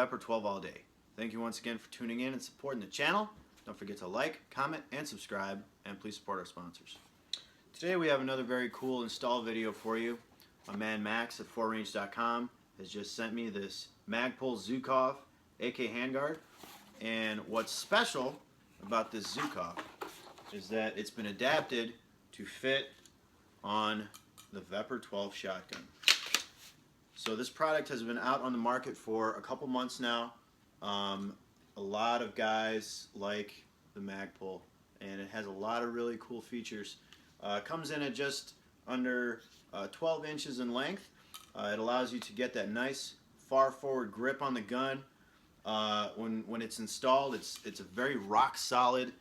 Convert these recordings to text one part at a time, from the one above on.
Vepr 12 all day. Thank you once again for tuning in and supporting the channel. Don't forget to like, comment, and subscribe, and please support our sponsors. Today we have another very cool install video for you. My man Max at Forend.com has just sent me this Magpul Zhukov AK handguard, and what's special about this Zhukov is that it's been adapted to fit on the Vepr 12 shotgun. So this product has been out on the market for a couple months now. A lot of guys like the Magpul, and it has a lot of really cool features. Comes in at just under 12 inches in length. It allows you to get that nice far forward grip on the gun. When it's installed, it's a very rock solid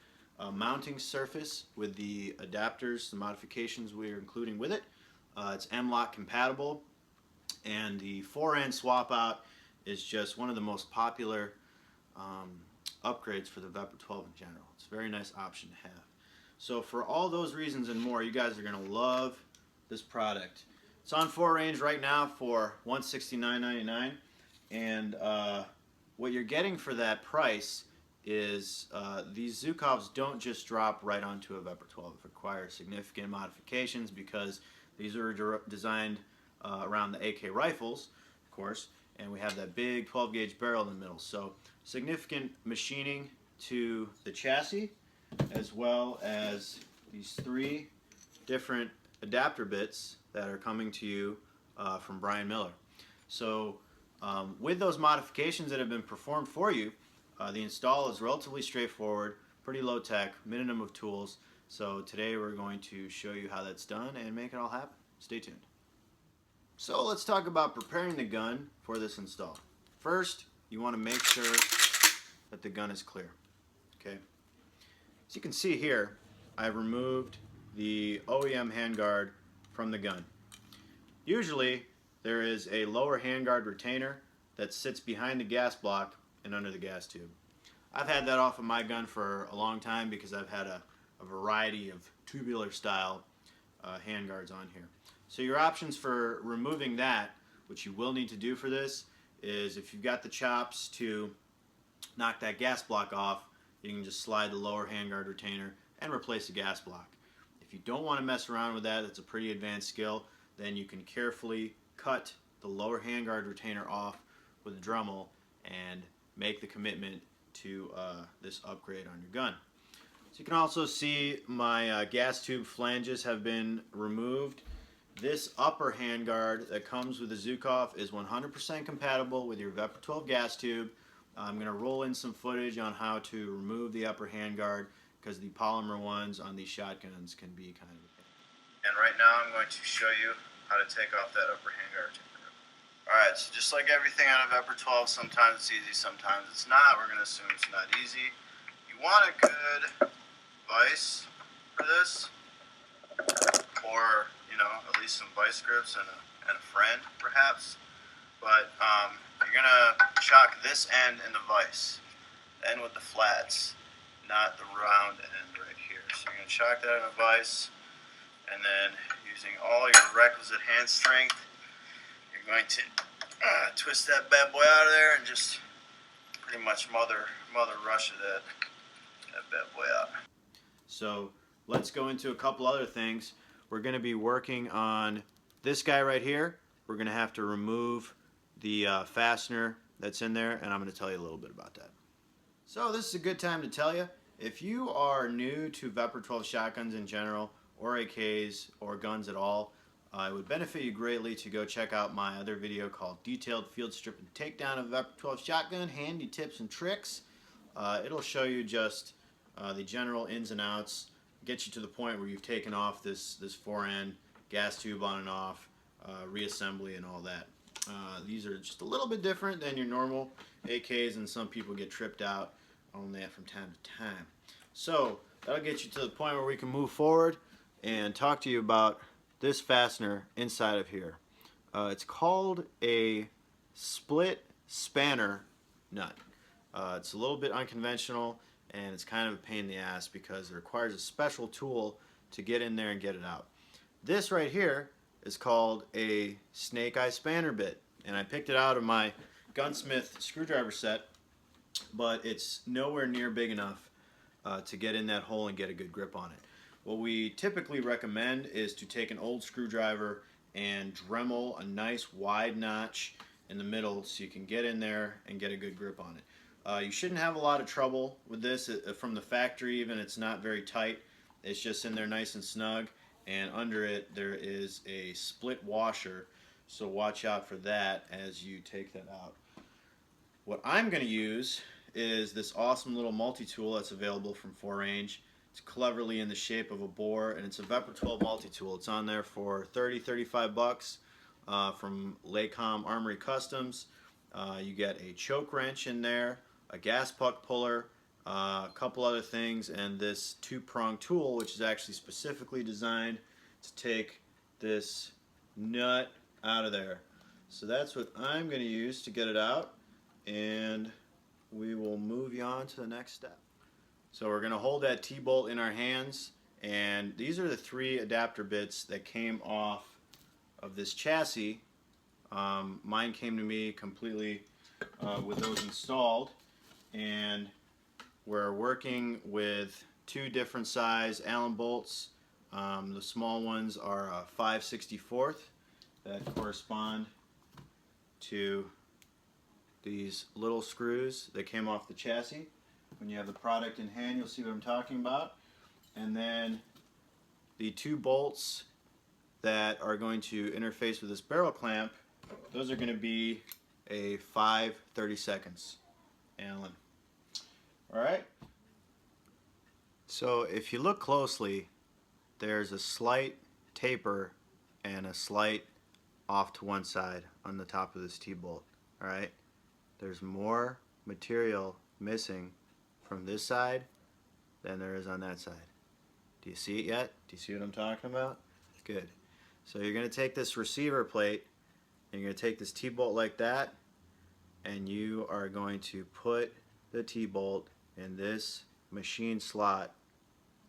mounting surface with the adapters, the modifications we are including with it. It's M-LOK compatible, and the Forend swap out is just one of the most popular upgrades for the Vepr 12 in general. It's a very nice option to have. So for all those reasons and more, you guys are going to love this product. It's on Forend right now for $169.99, and what you're getting for that price is these Zhukovs don't just drop right onto a Vepr 12. It requires significant modifications because these are designed around the AK rifles, of course, and we have that big 12 gauge barrel in the middle. So significant machining to the chassis, as well as these three different adapter bits that are coming to you from Brian Miller. So with those modifications that have been performed for you, the install is relatively straightforward, pretty low tech, minimum of tools. So today we're going to show you how that's done and make it all happen. Stay tuned. So let's talk about preparing the gun for this install. First, you want to make sure that the gun is clear. Okay. As you can see here, I've removed the OEM handguard from the gun. Usually there is a lower handguard retainer that sits behind the gas block and under the gas tube. I've had that off of my gun for a long time because I've had a variety of tubular style handguards on here. So your options for removing that, which you will need to do for this, is if you've got the chops to knock that gas block off, you can just slide the lower handguard retainer and replace the gas block. If you don't want to mess around with that, it's a pretty advanced skill, then you can carefully cut the lower handguard retainer off with a Dremel and make the commitment to this upgrade on your gun. So you can also see my gas tube flanges have been removed. This upper handguard that comes with the Zhukov is 100% compatible with your Vepr 12 gas tube. I'm going to roll in some footage on how to remove the upper handguard because the polymer ones on these shotguns can be kind of a pain. And right now I'm going to show you how to take off that upper handguard. Alright, so just like everything on a Vepr 12, sometimes it's easy, sometimes it's not. We're going to assume it's not easy. You want a good vise for this, or at least some vice grips and a Forend perhaps. But you're going to chock this end in the vise, the end with the flats, not the round end right here. So you're going to chock that in a vise, and then using all your requisite hand strength, you're going to twist that bad boy out of there and just pretty much mother rush that bad boy out. So let's go into a couple other things. We're going to be working on this guy right here. We're going to have to remove the fastener that's in there, and I'm going to tell you a little bit about that. So this is a good time to tell you, if you are new to Vepr 12 shotguns in general, or AKs, or guns at all, it would benefit you greatly to go check out my other video called Detailed Field Strip and Takedown of Vepr 12 Shotgun, Handy Tips and Tricks. It'll show you just the general ins and outs, get you to the point where you've taken off this Forend, gas tube on and off, reassembly and all that. These are just a little bit different than your normal AKs, and some people get tripped out on that from time to time. So that'll get you to the point where we can move forward and talk to you about this fastener inside of here. It's called a split spanner nut. It's a little bit unconventional, and it's kind of a pain in the ass because it requires a special tool to get in there and get it out. This right here is called a snake eye spanner bit, and I picked it out of my gunsmith screwdriver set, but it's nowhere near big enough to get in that hole and get a good grip on it. What we typically recommend is to take an old screwdriver and Dremel a nice wide notch in the middle so you can get in there and get a good grip on it. You shouldn't have a lot of trouble with this. From the factory even, it's not very tight. It's just in there nice and snug, and under it there is a split washer, so watch out for that as you take that out. What I'm going to use is this awesome little multi-tool that's available from Forend. It's cleverly in the shape of a bore, and it's a Vepr 12 multi-tool. It's on there for 30-35 bucks from Laycom Armory Customs. You get a choke wrench in there, a gas puck puller, a couple other things, and this two-prong tool, which is actually specifically designed to take this nut out of there. So that's what I'm going to use to get it out, and we will move you on to the next step. So we're going to hold that T-bolt in our hands, and these are the 3 adapter bits that came off of this chassis. Mine came to me completely with those installed, and we're working with 2 different size Allen bolts. The small ones are a 5/64 that correspond to these little screws that came off the chassis. When you have the product in hand, you'll see what I'm talking about. And then the 2 bolts that are going to interface with this barrel clamp, those are going to be a 5/32 Allen. Alright? So if you look closely, there's a slight taper and a slight off to one side on the top of this T-bolt. Alright? There's more material missing from this side than there is on that side. Do you see it yet? Do you see what I'm talking about? Good. So you're going to take this receiver plate and you're going to take this T-bolt like that, and you are going to put the T-bolt in this machine slot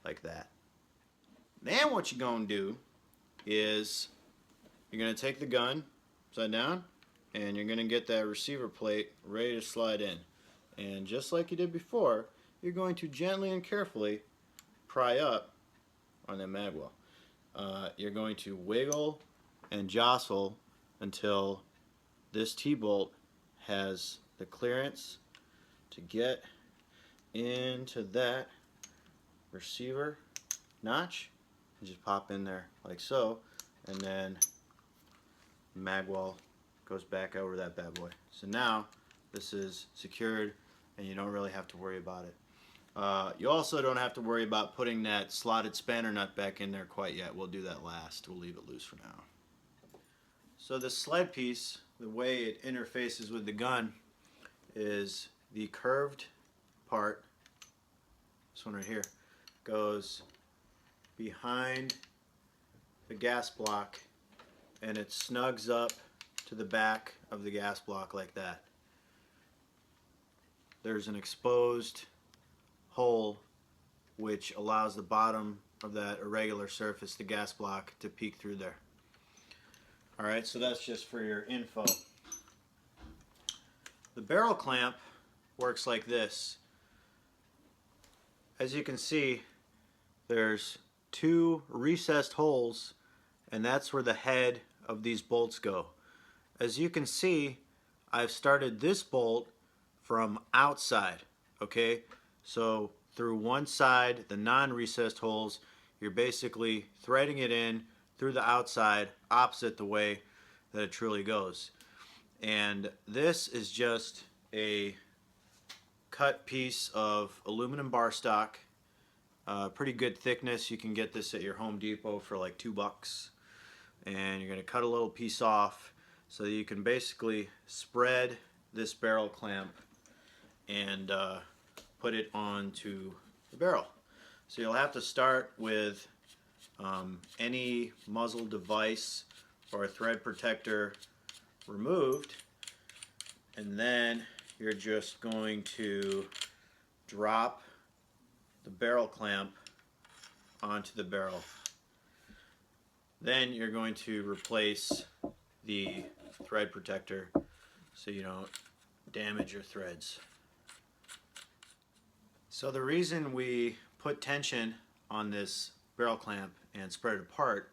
like that. Then what you're going to do is you're going to take the gun upside down and you're going to get that receiver plate ready to slide in. And just like you did before, you're going to gently and carefully pry up on that mag well. You're going to wiggle and jostle until this T-bolt has the clearance to get into that receiver notch, and just pop in there like so, and then the mag well goes back over that bad boy. So now this is secured and you don't really have to worry about it. You also don't have to worry about putting that slotted spanner nut back in there quite yet. We'll do that last. We'll leave it loose for now. So this slide piece, the way it interfaces with the gun is the curved part, this one right here, goes behind the gas block and it snugs up to the back of the gas block like that. There's an exposed hole which allows the bottom of that irregular surface, the gas block, to peek through there. Alright, so that's just for your info. The barrel clamp works like this. As you can see, there's 2 recessed holes, and that's where the head of these bolts go. As you can see, I've started this bolt from outside, okay? So through one side, the non-recessed holes, you're basically threading it in through the outside, opposite the way that it truly goes. And this is just a cut piece of aluminum bar stock, pretty good thickness. You can get this at your Home Depot for like $2. And you're going to cut a little piece off so that you can basically spread this barrel clamp and put it onto the barrel. So you'll have to start with any muzzle device or thread protector removed, and then you're just going to drop the barrel clamp onto the barrel. Then you're going to replace the thread protector so you don't damage your threads. So the reason we put tension on this barrel clamp and spread it apart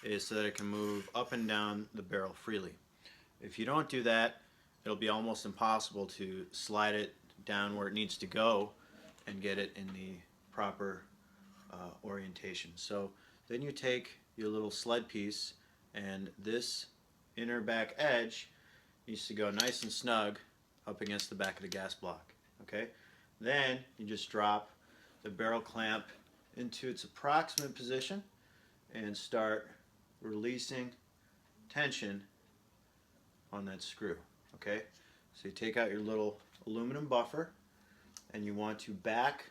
is so that it can move up and down the barrel freely. If you don't do that, it'll be almost impossible to slide it down where it needs to go and get it in the proper orientation. So then you take your little sled piece, and this inner back edge needs to go nice and snug up against the back of the gas block. Okay? Then you just drop the barrel clamp into its approximate position and start releasing tension on that screw. Okay? So you take out your little aluminum buffer and you want to back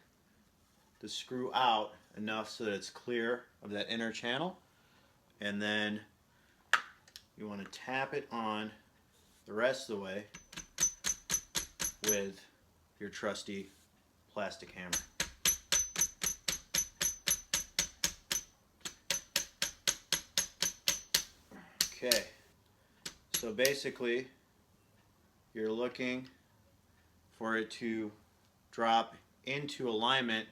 the screw out enough so that it's clear of that inner channel, and then you want to tap it on the rest of the way with your trusty plastic hammer. Okay, so basically you're looking for it to drop into alignment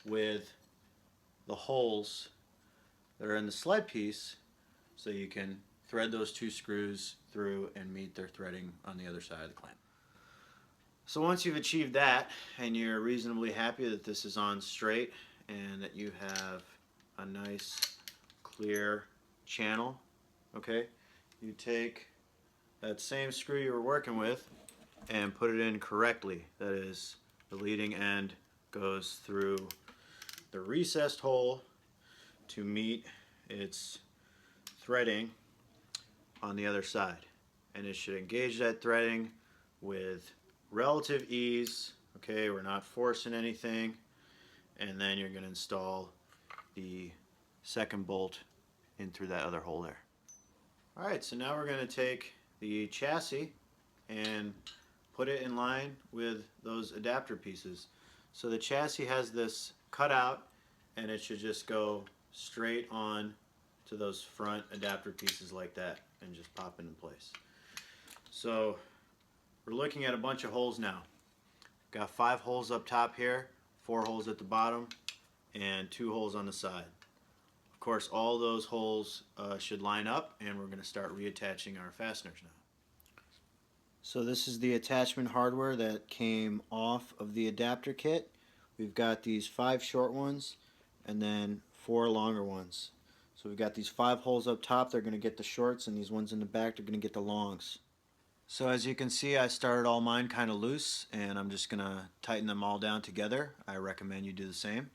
with the holes that are in the sled piece, so you can thread those two screws through and meet their threading on the other side of the clamp. So once you've achieved that and you're reasonably happy that this is on straight and that you have a nice clear channel, okay, you take that same screw you were working with and put it in correctly. That is, the leading end goes through the recessed hole to meet its threading on the other side, and it should engage that threading with relative ease. Okay, we're not forcing anything, and then you're going to install the second bolt in through that other hole there. Alright, so now we're going to take the chassis and put it in line with those adapter pieces. So the chassis has this cut out, and it should just go straight on to those front adapter pieces like that and just pop into place. So we're looking at a bunch of holes now. Got 5 holes up top here, 4 holes at the bottom, and 2 holes on the side. Of course, all those holes should line up, and we're going to start reattaching our fasteners now. So this is the attachment hardware that came off of the adapter kit. We've got these 5 short ones and then 4 longer ones. So we've got these 5 holes up top, they're going to get the shorts, and these ones in the back, they're going to get the longs. So as you can see, I started all mine kind of loose, and I'm just going to tighten them all down together. I recommend you do the same.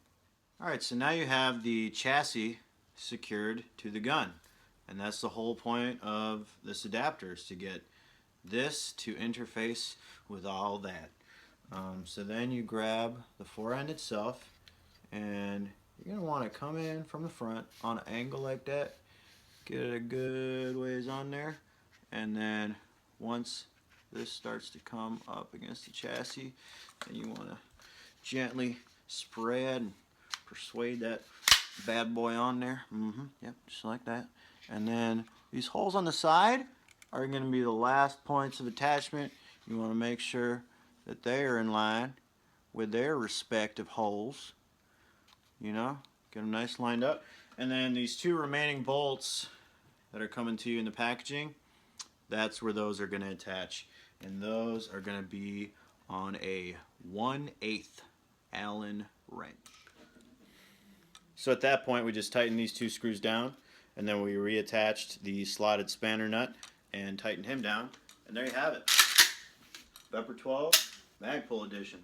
Alright, so now you have the chassis secured to the gun, and that's the whole point of this adapter, is to get this to interface with all that. So then you grab the forend itself, and you're going to want to come in from the front on an angle like that, get it a good ways on there, and then once this starts to come up against the chassis, then you want to gently spread and persuade that bad boy on there. Yep, just like that. And then these holes on the side are going to be the last points of attachment. You want to make sure that they are in line with their respective holes. You know, get them nice lined up. And then these 2 remaining bolts that are coming to you in the packaging, that's where those are going to attach. And those are going to be on a 1/8 Allen wrench. So at that point, we just tighten these 2 screws down, and then we reattached the slotted spanner nut and tightened him down, and there you have it. Vepr 12 Magpul edition.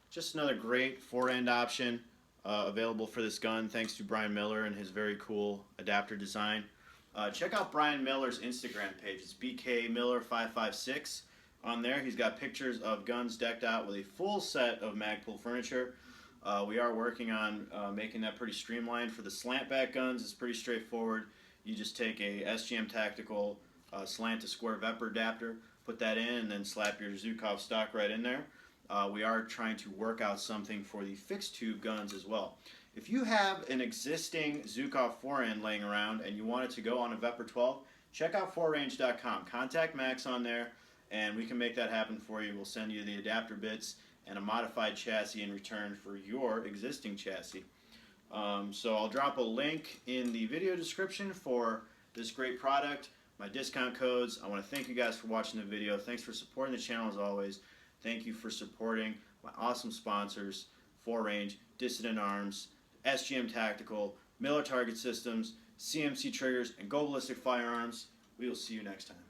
Just another great forend option available for this gun, thanks to Brian Miller and his very cool adapter design. Check out Brian Miller's Instagram page. It's BKMiller556. On there, he's got pictures of guns decked out with a full set of Magpul furniture. We are working on making that pretty streamlined. For the slant back guns, it's pretty straightforward. You just take a SGM Tactical slant to square Vepr adapter, put that in, and then slap your Zhukov stock right in there. We are trying to work out something for the fixed tube guns as well. If you have an existing Zhukov forend laying around and you want it to go on a Vepr 12, check out 4range.com. Contact Max on there, and we can make that happen for you. We'll send you the adapter bits and a modified chassis in return for your existing chassis. So I'll drop a link in the video description for this great product, my discount codes. I want to thank you guys for watching the video. Thanks for supporting the channel as always. Thank you for supporting my awesome sponsors, Forend, Dissident Arms, SGM Tactical, Miller Target Systems, CMC Triggers, and Go Ballistic Firearms. We will see you next time.